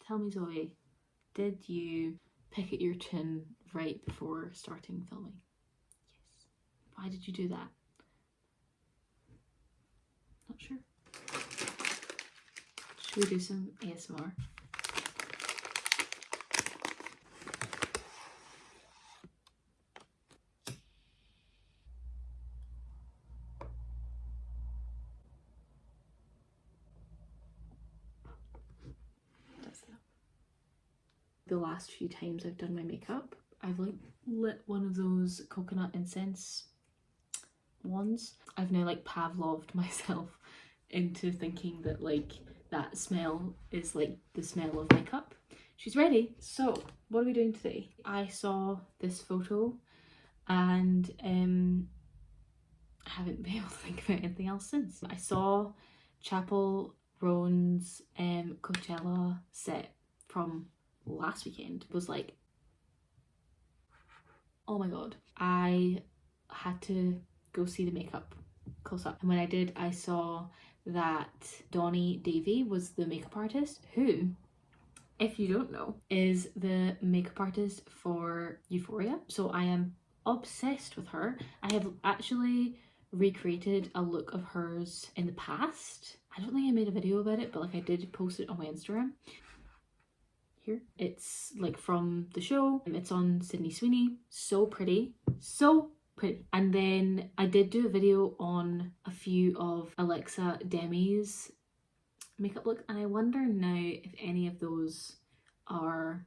Tell me, Zoe, did you pick at your chin right before starting filming? Yes. Why did you do that? Not sure. Should we do some ASMR? The last few times I've done my makeup, I've like lit one of those coconut incense ones. I've now like Pavloved myself into thinking that like that smell is like the smell of makeup. She's ready. So what are we doing today? I saw this photo and I haven't been able to think about anything else since. I saw Chappell Roan's Coachella set from last weekend. It was like, oh my god. I had to go see the makeup close up. And when I did, I saw that Donni Davy was the makeup artist who, if you don't know, is the makeup artist for Euphoria. So I am obsessed with her. I have actually recreated a look of hers in the past. I don't think I made a video about it, but like I did post it on my Instagram. Here, it's like from the show. It's on Sydney Sweeney. So pretty, so pretty. And then I did do a video on a few of Alexa Demi's makeup look, and I wonder now if any of those are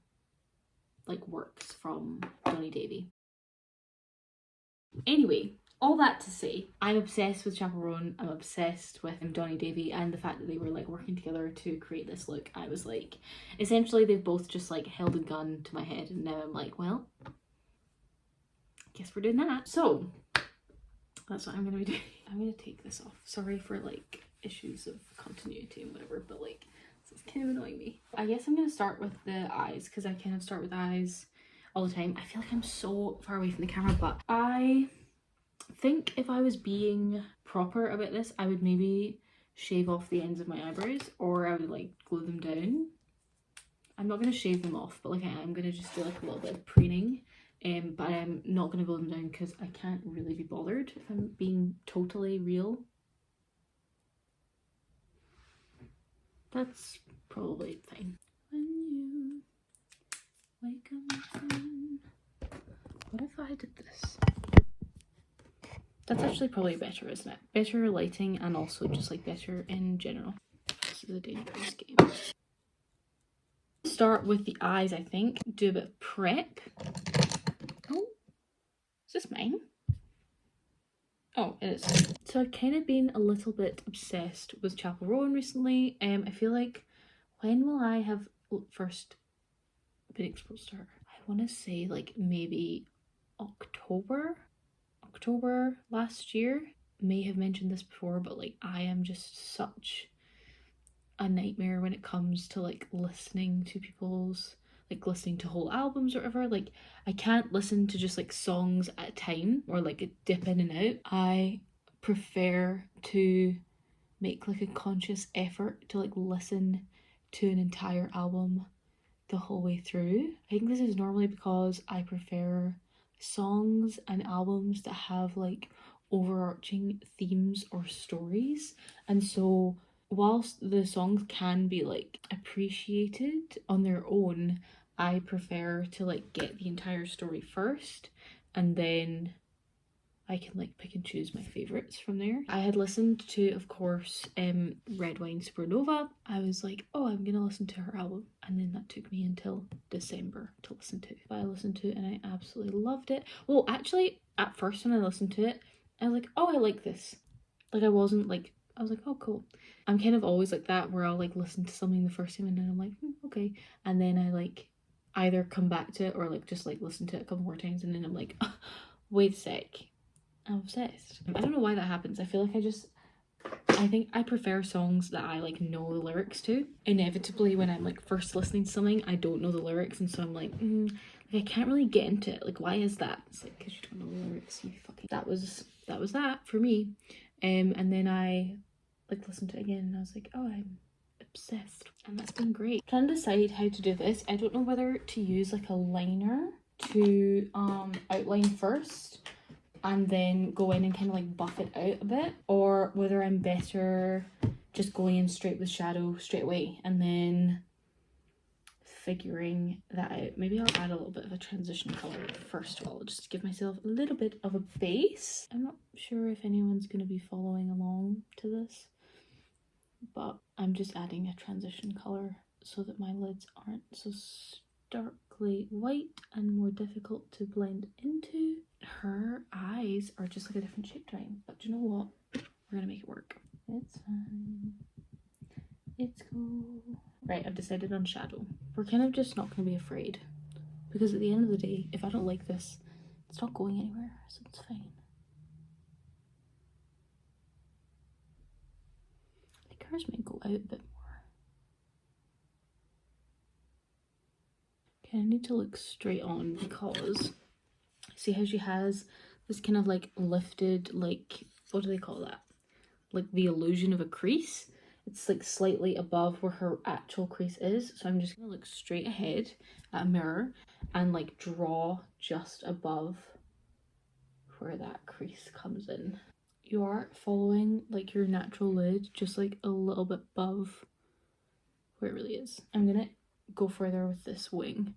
like works from Donni Davy. Anyway, all that to say, I'm obsessed with Chappell Roan. I'm obsessed with Donni Davy, and the fact that they were like working together to create this look. I was like, essentially they've both just like held a gun to my head, and now I'm like, well, guess we're doing that. So that's what I'm gonna be doing. I'm gonna take this off. Sorry for like issues of continuity and whatever, but like this is kind of annoying me. I guess I'm gonna start with the eyes because I kind of start with eyes all the time. I feel like I'm so far away from the camera, but I think if I was being proper about this, I would maybe shave off the ends of my eyebrows, or I would like glue them down. I'm not going to shave them off, but like I am going to just do like a little bit of preening, but I'm not going to glue them down because I can't really be bothered, if I'm being totally real. That's probably fine. When you wake up, what if I did this? That's actually probably better, isn't it? Better lighting and also just like better in general. This is a dangerous game. Start with the eyes, I think. Do a bit of prep. Oh, is this mine? Oh, it is. So I've kind of been a little bit obsessed with Chappell Roan recently. I feel like, when will I have first been exposed to her? I want to say like maybe October last year. May have mentioned this before, but like I am just such a nightmare when it comes to like listening to people's, like listening to whole albums or whatever. Like I can't listen to just like songs at a time or like dip in and out. I prefer to make like a conscious effort to like listen to an entire album the whole way through. I think this is normally because I prefer songs and albums that have like overarching themes or stories, and so whilst the songs can be like appreciated on their own, I prefer to like get the entire story first, and then I can like pick and choose my favourites from there. I had listened to, of course, Red Wine Supernova. I was like, oh, I'm gonna listen to her album, and then that took me until December to listen to. But I listened to it and I absolutely loved it. Well, actually, at first when I listened to it, I was like, oh, I like this. Like I wasn't like, I was like, oh, cool. I'm kind of always like that, where I'll like listen to something the first time and then I'm like, okay. And then I like either come back to it or like just like listen to it a couple more times, and then I'm like, oh, wait a sec, I'm obsessed. I don't know why that happens. I feel like I think I prefer songs that I like know the lyrics to. Inevitably, when I'm like first listening to something, I don't know the lyrics, and so I'm like, I can't really get into it. Like, why is that? It's like, because you don't know the lyrics, you fucking... That was that for me. And then I like listened to it again and I was like, oh, I'm obsessed, and that's been great. Trying to decide how to do this. I don't know whether to use like a liner to outline first and then go in and kind of like buff it out a bit, or whether I'm better just going in straight with shadow straight away and then figuring that out. Maybe I'll add a little bit of a transition color first of all, just to give myself a little bit of a base. I'm not sure if anyone's going to be following along to this, but I'm just adding a transition color so that my lids aren't so starkly white and more difficult to blend into. Her eyes are just like a different shape to mine, but do you know what? We're gonna make it work. It's fine. It's cool. Right, I've decided on shadow. We're kind of just not gonna be afraid, because at the end of the day, if I don't like this, it's not going anywhere, so it's fine. I think hers might go out a bit more. Okay, I need to look straight on because see how she has this kind of like lifted, like, what do they call that? Like the illusion of a crease. It's like slightly above where her actual crease is. So I'm just gonna look straight ahead at a mirror and like draw just above where that crease comes in. You are following like your natural lid, just like a little bit above where it really is. I'm gonna go further with this wing,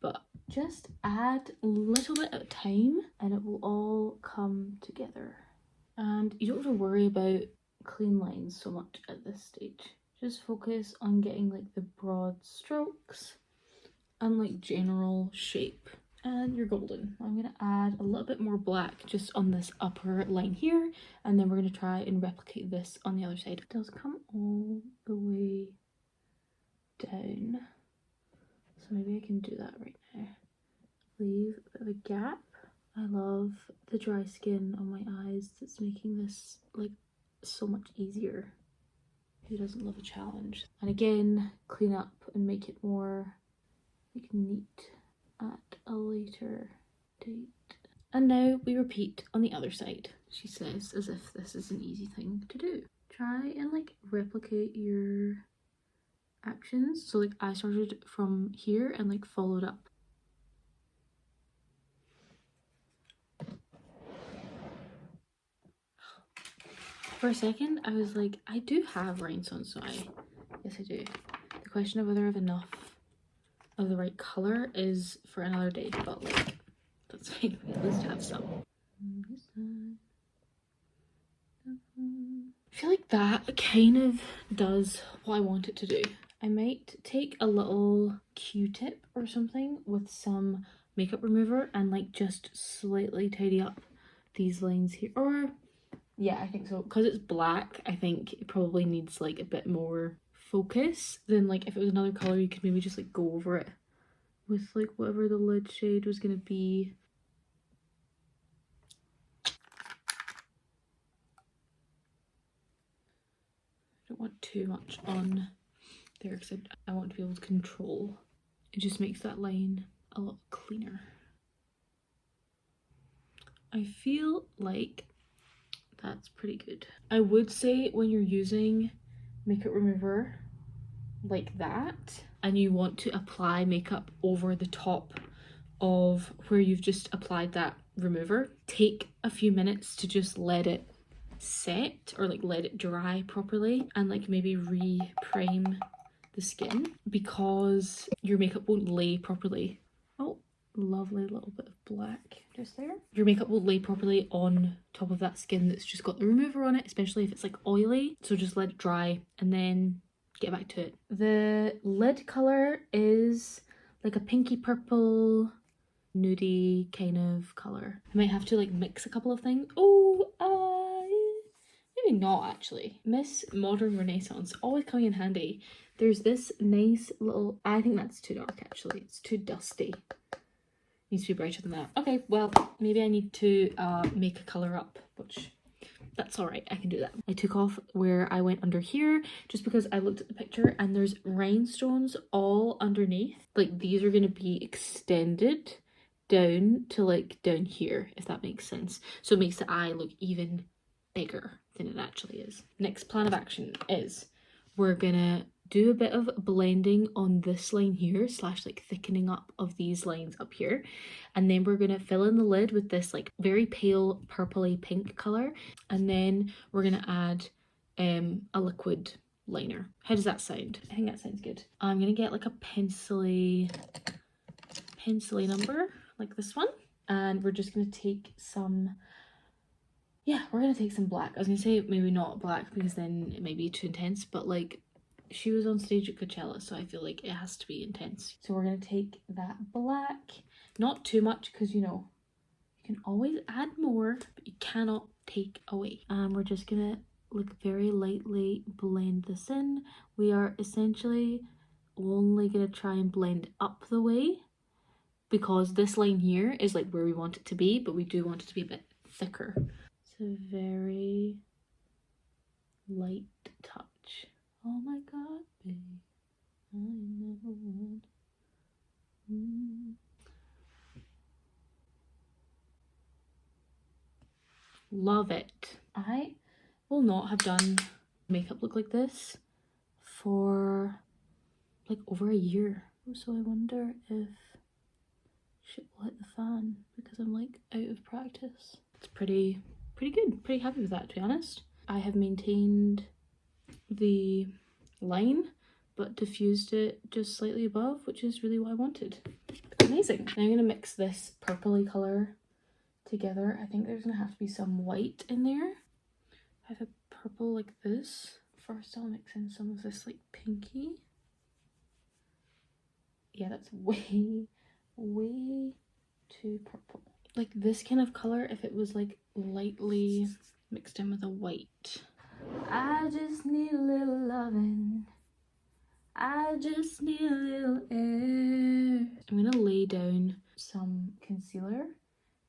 but just add a little bit at a time and it will all come together. And you don't have to worry about clean lines so much at this stage. Just focus on getting like the broad strokes and like general shape. And you're golden. I'm gonna add a little bit more black just on this upper line here, and then we're gonna try and replicate this on the other side. It does come all the way down, so maybe I can do that right now. Leave a bit of a gap. I love the dry skin on my eyes. It's making this like so much easier. Who doesn't love a challenge? And again, clean up and make it more like neat at a later date. And now we repeat on the other side, she says, as if this is an easy thing to do. Try and like replicate your actions. So like I started from here and like followed up. For a second I was like, I do have rhinestones, so yes I do. The question of whether I have enough of the right color is for another day, but like that's fine, we at least have some. I feel like that kind of does what I want it to do. I might take a little Q-tip or something with some makeup remover and like just slightly tidy up these lines here, or yeah, I think so, because it's black. I think it probably needs like a bit more focus than like if it was another color. You could maybe just like go over it with like whatever the lid shade was gonna be. I don't want too much on there because I want to be able to control. It just makes that line a lot cleaner. I feel like that's pretty good. I would say when you're using makeup remover like that and you want to apply makeup over the top of where you've just applied that remover, take a few minutes to just let it set or like let it dry properly and like maybe re-prime the skin, because your makeup won't lay properly. Oh, lovely little bit of black just there. Your makeup will lay properly on top of that skin that's just got the remover on it, especially if it's like oily. So just let it dry and then get back to it. The lid color is like a pinky purple, nudie kind of color. I might have to like mix a couple of things. Maybe not actually. Miss Modern Renaissance, always coming in handy. There's this nice little, I think that's too dark actually. It's too dusty. Needs to be brighter than that. Okay, well, maybe I need to make a colour up, which that's all right, I can do that. I took off where I went under here just because I looked at the picture and there's rhinestones all underneath. Like these are going to be extended down to like down here, if that makes sense. So it makes the eye look even bigger than it actually is. Next plan of action is we're gonna do a bit of blending on this line here, slash like thickening up of these lines up here. And then we're gonna fill in the lid with this like very pale purpley pink color. And then we're gonna add a liquid liner. How does that sound? I think that sounds good. I'm gonna get like a pencily number like this one. And we're just gonna take some, yeah, we're gonna take some black. I was gonna say maybe not black because then it might be too intense, but like she was on stage at Coachella, so I feel like it has to be intense. So we're gonna take that black, not too much because you know, you can always add more, but you cannot take away. We're just gonna like very lightly blend this in. We are essentially only gonna try and blend up the way because this line here is like where we want it to be, but we do want it to be a bit thicker. It's a very light touch. Oh my god, babe, I never would. Love it. I will not have done makeup look like this for like over a year. So I wonder if shit will hit the fan because I'm like out of practice. It's pretty good. Pretty happy with that, to be honest. I have maintained the line but diffused it just slightly above, which is really what I wanted. Amazing. Now I'm gonna mix this purpley color together. I think there's gonna have to be some white in there. I have a purple like this. First I'll mix in some of this like pinky. Yeah, that's way too purple. Like this kind of color if it was like lightly mixed in with a white. I just need a little loving. I just need a little air. I'm gonna lay down some concealer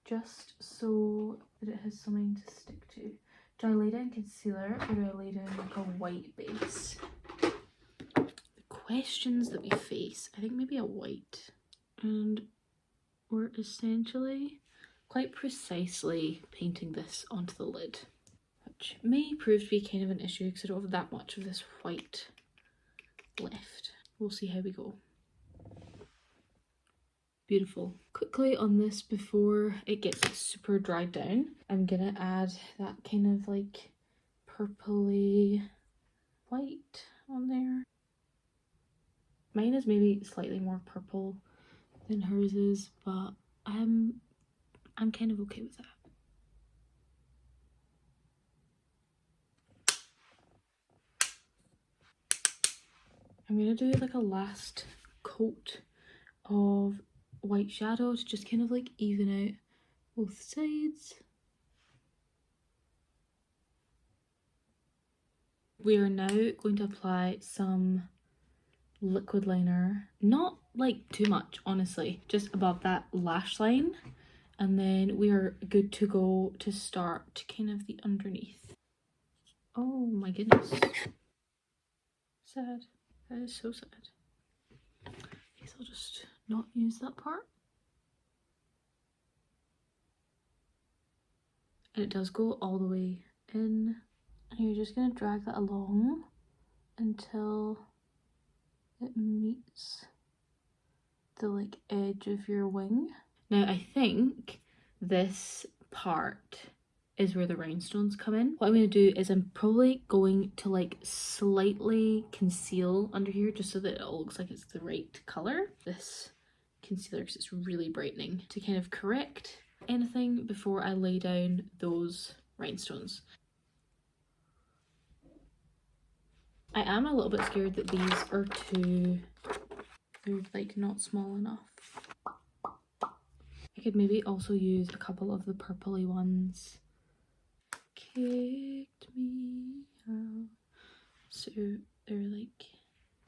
just so that it has something to stick to. Do I lay down concealer or do I lay down like a white base? The questions that we face. I think maybe a white. And we're essentially quite precisely painting this onto the lid, which may prove to be kind of an issue because I don't have that much of this white left. We'll see how we go. Beautiful. Quickly on this before it gets like super dried down, I'm gonna add that kind of like purpley white on there. Mine is maybe slightly more purple than hers is, but I'm kind of okay with that. I'm gonna do like a last coat of white shadow to just kind of like even out both sides. We are now going to apply some liquid liner, not like too much honestly, just above that lash line, and then we are good to go to start kind of the underneath. Oh my goodness, sad. That is so sad. I guess I'll just not use that part. And it does go all the way in, and you're just gonna drag that along until it meets the like edge of your wing. Now I think this part is where the rhinestones come in. What I'm going to do is I'm probably going to like slightly conceal under here just so that it all looks like it's the right color. This concealer, because it's really brightening, to kind of correct anything before I lay down those rhinestones. I am a little bit scared that these are they're like not small enough. I could maybe also use a couple of the purpley ones. Kicked me out. So they're like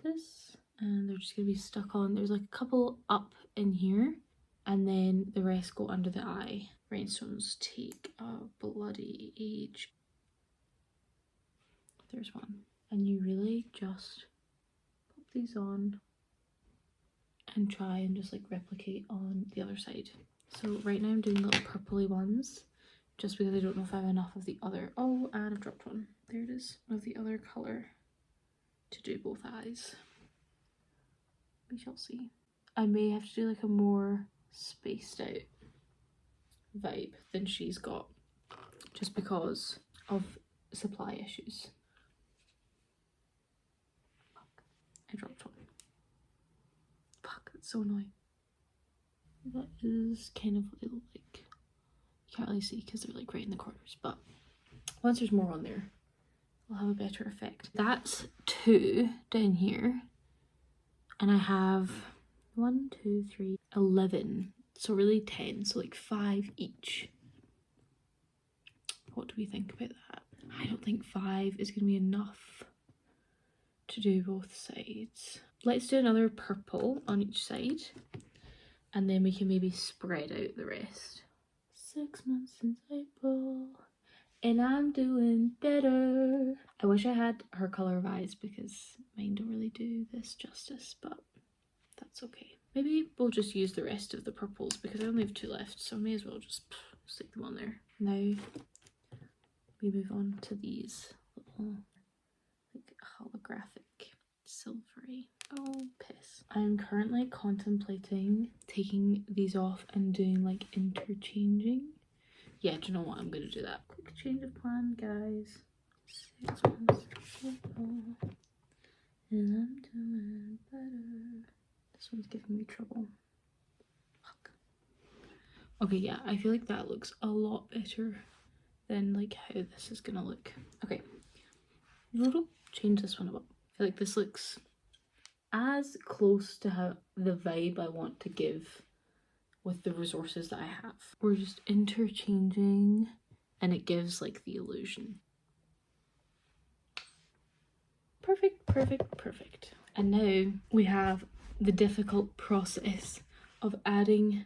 this, and they're just gonna be stuck on. There's like a couple up in here, and then the rest go under the eye. Rhinestones take a bloody age. There's one. And you really just pop these on and try and just like replicate on the other side. So right now I'm doing little purpley ones just because I don't know if I have enough of the other. Oh, and I've dropped one. There it is, of the other color. to do both eyes. We shall see. I may have to do like a more spaced out vibe than she's got, just because of supply issues. Fuck, I dropped one. Fuck, that's so annoying. That is kind of what they look like. You can't really see because they're like right in the corners, but once there's more on there, it'll have a better effect. That's 2 down here, and I have 1, 2, 3, 11. So really 10, so like 5 each. What do we think about that? I don't think 5 is going to be enough to do both sides. Let's do another purple on each side, and then we can maybe spread out the rest. 6 months since April, and I'm doing better. I wish I had her colour of eyes because mine don't really do this justice, but that's okay. Maybe we'll just use the rest of the purples because I only have 2 left, so I may as well just stick them on there. Now we move on to these little like holographic silvery. Oh piss. I'm currently contemplating taking these off and doing like interchanging. Yeah, do you know what? I'm gonna do that. Quick change of plan, guys. 6 months ago, and I'm doing better. This one's giving me trouble. Fuck. Okay, yeah, I feel like that looks a lot better than like how this is gonna look. Okay, we'll change this one up. I feel like this looks as close to how the vibe I want to give with the resources that I have. We're just interchanging and it gives like the illusion. Perfect, perfect, perfect. And now we have the difficult process of adding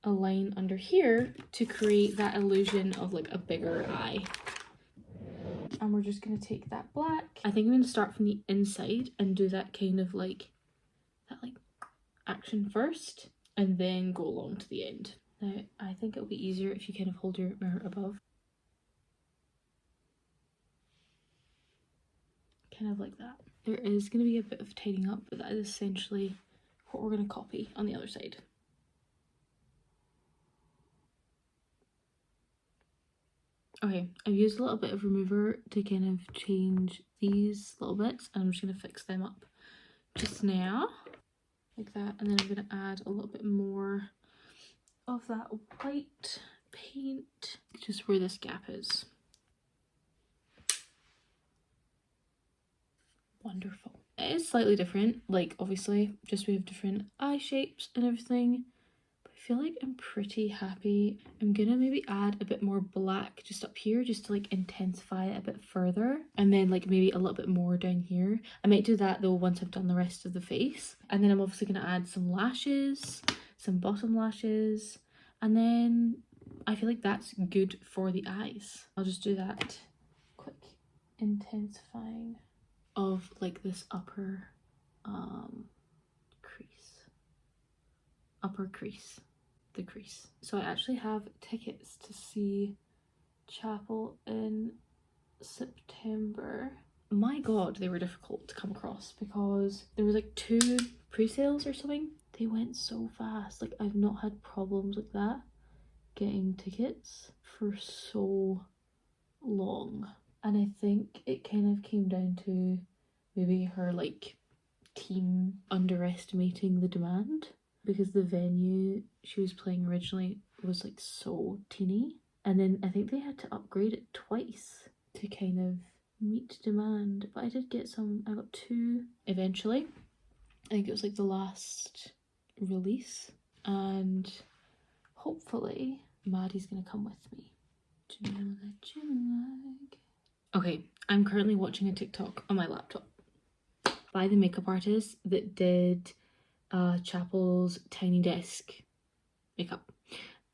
a line under here to create that illusion of like a bigger eye. And we're just going to take that black. I think I'm going to start from the inside and do that kind of like that like action first and then go along to the end. Now I think it'll be easier if you kind of hold your mirror above. Kind of like that. There is going to be a bit of tidying up, but that is essentially what we're going to copy on the other side. Okay, I've used a little bit of remover to kind of change these little bits, and I'm just going to fix them up just now, like that, and then I'm going to add a little bit more of that white paint, just where this gap is. Wonderful. It is slightly different, like obviously, just we have different eye shapes and everything. I feel like I'm pretty happy. I'm gonna maybe add a bit more black just up here just to like intensify it a bit further, and then like maybe a little bit more down here. I might do that though once I've done the rest of the face, and then I'm obviously gonna add some lashes, some bottom lashes, and then I feel like that's good for the eyes. I'll just do that quick intensifying of like this upper crease, the crease. So I actually have tickets to see Chappell in September. My god, they were difficult to come across because there was like 2 pre-sales or something. They went so fast. Like I've not had problems like that getting tickets for so long, and I think it kind of came down to maybe her like team underestimating the demand, because the venue she was playing originally was like so teeny, and then I think they had to upgrade it twice to kind of meet demand. But I did get some. I got 2 eventually. I think it was like the last release, and hopefully Maddie's gonna come with me. Okay, I'm currently watching a TikTok on my laptop by the makeup artist that did Chappell's Tiny Desk makeup,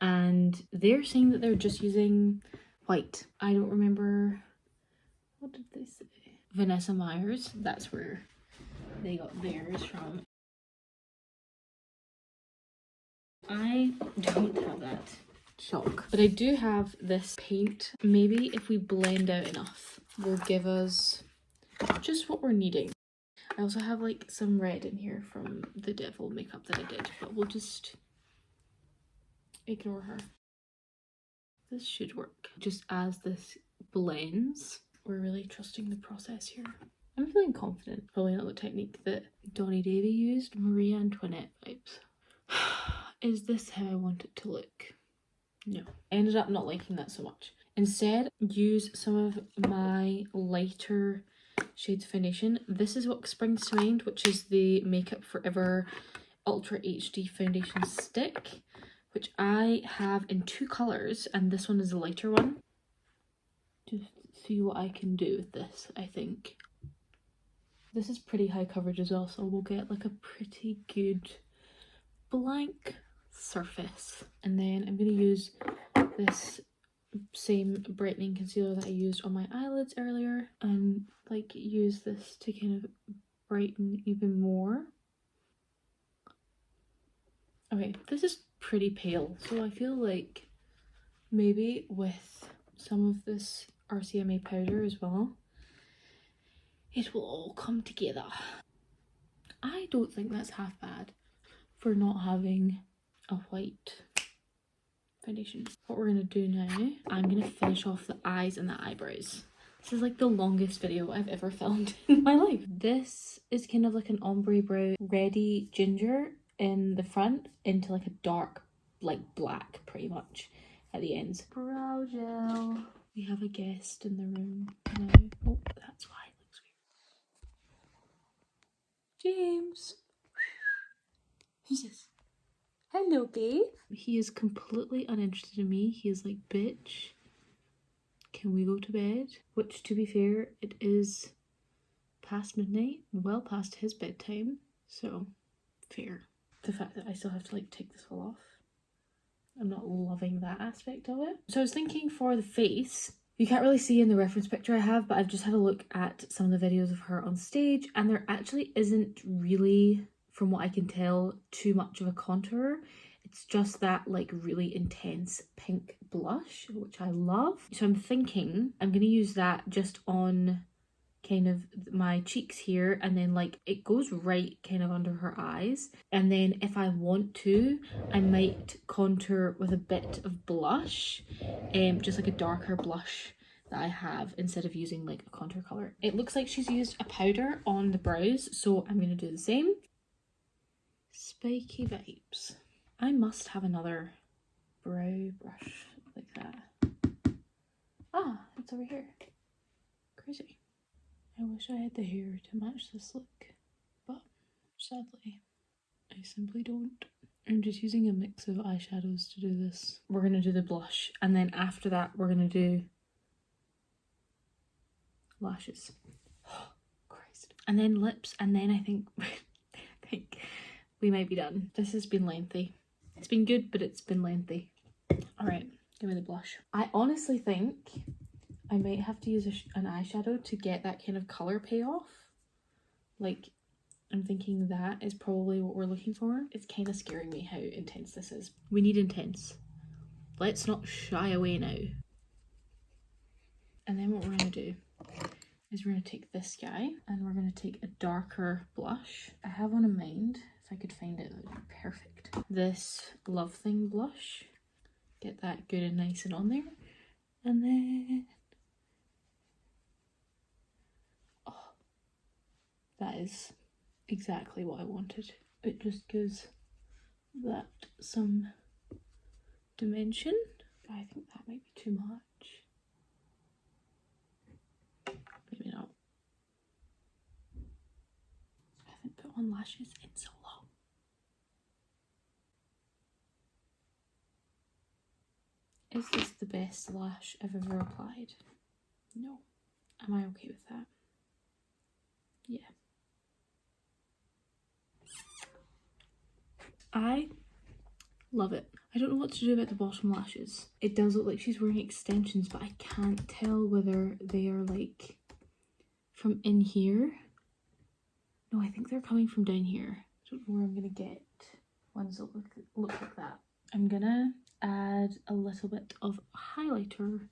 and they're saying that they're just using white. I don't remember, what did they say? Vanessa Myers, that's where they got theirs from. I don't have that chalk, but I do have this paint. Maybe if we blend out enough will give us just what we're needing. I also have like some red in here from the devil makeup that I did, but we'll just ignore her. This should work. Just as this blends, we're really trusting the process here. I'm feeling confident. Probably not the technique that Donni Davy used. Marie Antoinette vibes. Is this how I want it to look? No. I ended up not liking that so much. Instead, use some of my lighter shades of foundation. This is what springs to mind, which is the Makeup Forever Ultra HD Foundation Stick, which I have in 2 colours, and this one is the lighter one. Just see what I can do with this, I think. This is pretty high coverage as well, so we'll get like a pretty good blank surface. And then I'm going to use this same brightening concealer that I used on my eyelids earlier and like use this to kind of brighten even more. Okay, this is pretty pale, so I feel like maybe with some of this RCMA powder as well, it will all come together. I don't think that's half bad for not having a white foundation. What we're gonna do now, I'm gonna finish off the eyes and the eyebrows. This is like the longest video I've ever filmed in my life. This is kind of like an ombre brow, reddy ginger in the front into like a dark, like black pretty much at the ends. Brow gel. We have a guest in the room now. Oh, that's why it looks weird. James. Who's this? Hello, babe. He is completely uninterested in me. He is like, bitch, can we go to bed? Which, to be fair, it is past midnight, well past his bedtime, so fair. The fact that I still have to like take this all off, I'm not loving that aspect of it. So I was thinking for the face, you can't really see in the reference picture I have, but I've just had a look at some of the videos of her on stage, and there actually isn't really, from what I can tell, too much of a contour. It's just that like really intense pink blush, which I love. So I'm thinking I'm gonna use that just on kind of my cheeks here, and then like it goes right kind of under her eyes, and then if I want to I might contour with a bit of blush, just like a darker blush that I have instead of using like a contour color. It looks like she's used a powder on the brows, so I'm gonna do the same. Spiky vibes. I must have another brow brush like that. Ah, it's over here. Crazy. I wish I had the hair to match this look, but sadly, I simply don't. I'm just using a mix of eyeshadows to do this. We're gonna do the blush, and then after that, we're gonna do lashes. Oh, Christ. And then lips, and then I think, I think we might be done. This has been lengthy. It's been good, but it's been lengthy. All right, give me the blush. I honestly think I might have to use an eyeshadow to get that kind of colour payoff. Like, I'm thinking that is probably what we're looking for. It's kind of scaring me how intense this is. We need intense. Let's not shy away now. And then what we're going to do is we're going to take this guy and we're going to take a darker blush. I have one in mind. If I could find it, that would be perfect. This Love Thing blush. Get that good and nice and on there. And then... oh, that is exactly what I wanted. It just gives that some dimension. I think that might be too much. Maybe not. I haven't put on lashes in so long. Is this the best lash I've ever applied? No. Am I okay with that? Yeah. I love it. I don't know what to do about the bottom lashes. It does look like she's wearing extensions, but I can't tell whether they are like from in here. No, I think they're coming from down here. I don't know where I'm gonna get ones that look like that. I'm gonna add a little bit of highlighter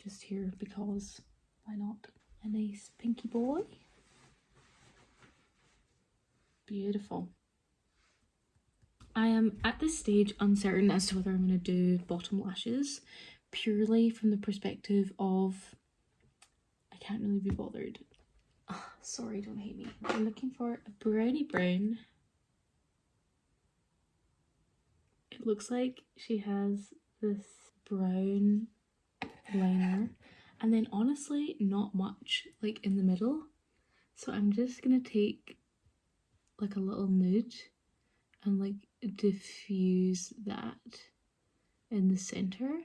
just here because why not? A nice pinky boy. Beautiful. I am at this stage uncertain as to whether I'm going to do bottom lashes, purely from the perspective of I can't really be bothered. Oh, sorry, don't hate me. I'm looking for a brownie brown. It looks like she has this brown liner, and then honestly not much like in the middle, so I'm just gonna take like a little nude and like diffuse that in the center.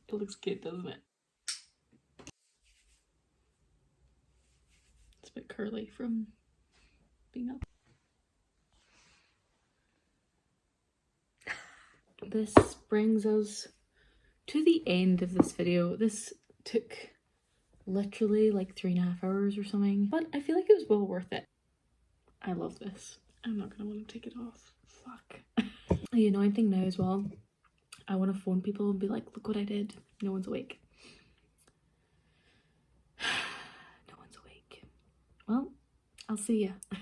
It looks good, doesn't it? It's a bit curly from being up. This brings us to the end of this video. This took literally like 3.5 hours or something, but I feel like it was well worth it. I love this. I'm not gonna want to take it off. Fuck. The annoying thing now as well, I want to phone people and be like, look what I did. No one's awake. No one's awake. Well, I'll see ya.